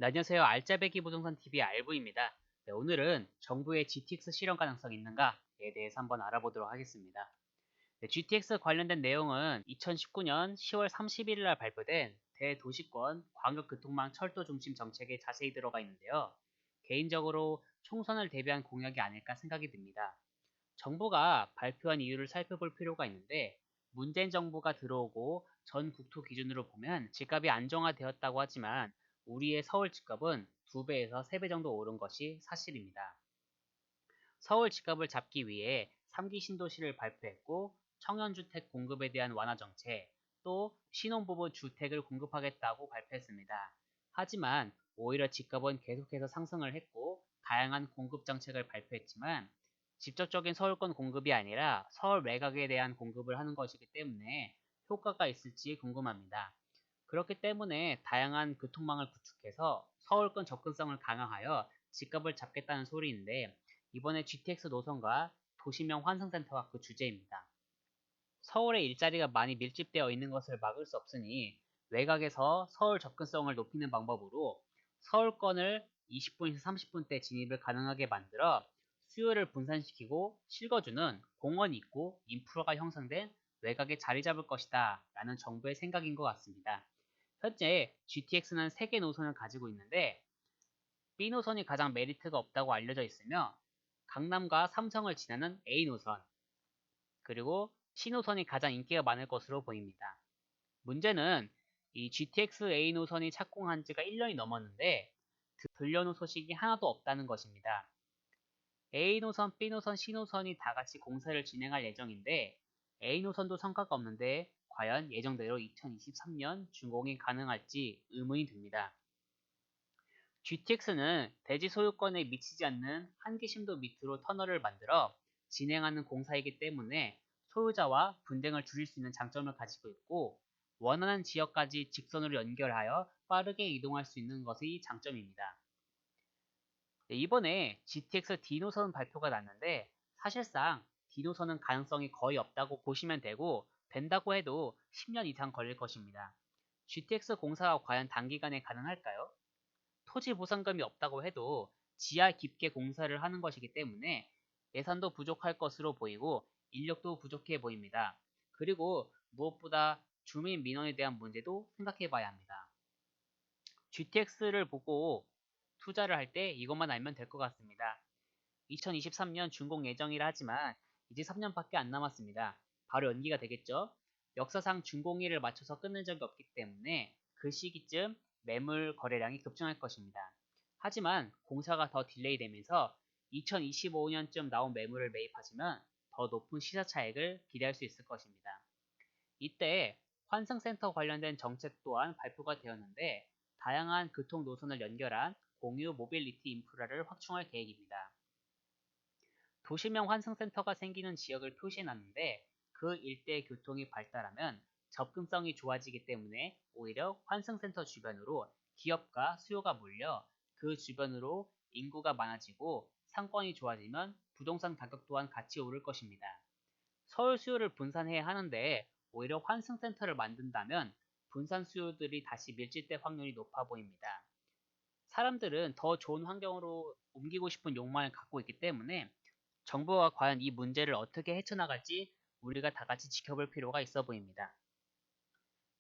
네, 안녕하세요. 알짜배기 부동산 TV 알부입니다. 네, 오늘은 정부의 GTX 실현 가능성이 있는가에 대해서 한번 알아보도록 하겠습니다. 네, GTX 관련된 내용은 2019년 10월 31일 날 발표된 대도시권 광역교통망 철도 중심 정책에 자세히 들어가 있는데요. 개인적으로 총선을 대비한 공약이 아닐까 생각이 듭니다. 정부가 발표한 이유를 살펴볼 필요가 있는데, 문재인 정부가 들어오고 전 국토 기준으로 보면 집값이 안정화되었다고 하지만 우리의 서울 집값은 2배에서 3배 정도 오른 것이 사실입니다. 서울 집값을 잡기 위해 3기 신도시를 발표했고, 청년주택 공급에 대한 완화 정책, 또 신혼부부 주택을 공급하겠다고 발표했습니다. 하지만 오히려 집값은 계속해서 상승을 했고, 다양한 공급 정책을 발표했지만 직접적인 서울권 공급이 아니라 서울 외곽에 대한 공급을 하는 것이기 때문에 효과가 있을지 궁금합니다. 그렇기 때문에 다양한 교통망을 구축해서 서울권 접근성을 강화하여 집값을 잡겠다는 소리인데, 이번에 GTX 노선과 도시명 환승센터가 그 주제입니다. 서울에 일자리가 많이 밀집되어 있는 것을 막을 수 없으니 외곽에서 서울 접근성을 높이는 방법으로 서울권을 20분에서 30분대 진입을 가능하게 만들어 수요를 분산시키고 실거주는 공원이 있고 인프라가 형성된 외곽에 자리 잡을 것이다 라는 정부의 생각인 것 같습니다. 현재 GTX는 3개 노선을 가지고 있는데, B 노선이 가장 메리트가 없다고 알려져 있으며 강남과 삼성을 지나는 A 노선, 그리고 C 노선이 가장 인기가 많을 것으로 보입니다. 문제는 이 GTX A 노선이 착공한 지가 1년이 넘었는데 들려놓은 소식이 하나도 없다는 것입니다. A 노선, B 노선, C 노선이 다 같이 공사를 진행할 예정인데, A 노선도 성과가 없는데 과연 예정대로 2023년 준공이 가능할지 의문이 듭니다. GTX는 대지 소유권에 미치지 않는 한기심도 밑으로 터널을 만들어 진행하는 공사이기 때문에 소유자와 분쟁을 줄일 수 있는 장점을 가지고 있고, 원하는 지역까지 직선으로 연결하여 빠르게 이동할 수 있는 것이 장점입니다. 네, 이번에 GTX D노선 발표가 났는데, 사실상 D노선은 가능성이 거의 없다고 보시면 되고, 된다고 해도 10년 이상 걸릴 것입니다. GTX 공사가 과연 단기간에 가능할까요? 토지 보상금이 없다고 해도 지하 깊게 공사를 하는 것이기 때문에 예산도 부족할 것으로 보이고 인력도 부족해 보입니다. 그리고 무엇보다 주민 민원에 대한 문제도 생각해 봐야 합니다. GTX를 보고 투자를 할 때 이것만 알면 될 것 같습니다. 2023년 준공 예정이라 하지만 이제 3년밖에 안 남았습니다. 바로 연기가 되겠죠? 역사상 준공일을 맞춰서 끝낸 적이 없기 때문에 그 시기쯤 매물 거래량이 급증할 것입니다. 하지만 공사가 더 딜레이 되면서 2025년쯤 나온 매물을 매입하시면 더 높은 시세 차익을 기대할 수 있을 것입니다. 이때 환승센터 관련된 정책 또한 발표가 되었는데, 다양한 교통 노선을 연결한 공유 모빌리티 인프라를 확충할 계획입니다. 도시명 환승센터가 생기는 지역을 표시해놨는데, 그 일대의 교통이 발달하면 접근성이 좋아지기 때문에 오히려 환승센터 주변으로 기업과 수요가 몰려 그 주변으로 인구가 많아지고 상권이 좋아지면 부동산 가격 또한 같이 오를 것입니다. 서울 수요를 분산해야 하는데 오히려 환승센터를 만든다면 분산 수요들이 다시 밀집될 확률이 높아 보입니다. 사람들은 더 좋은 환경으로 옮기고 싶은 욕망을 갖고 있기 때문에 정부가 과연 이 문제를 어떻게 헤쳐나갈지 우리가 다 같이 지켜볼 필요가 있어 보입니다.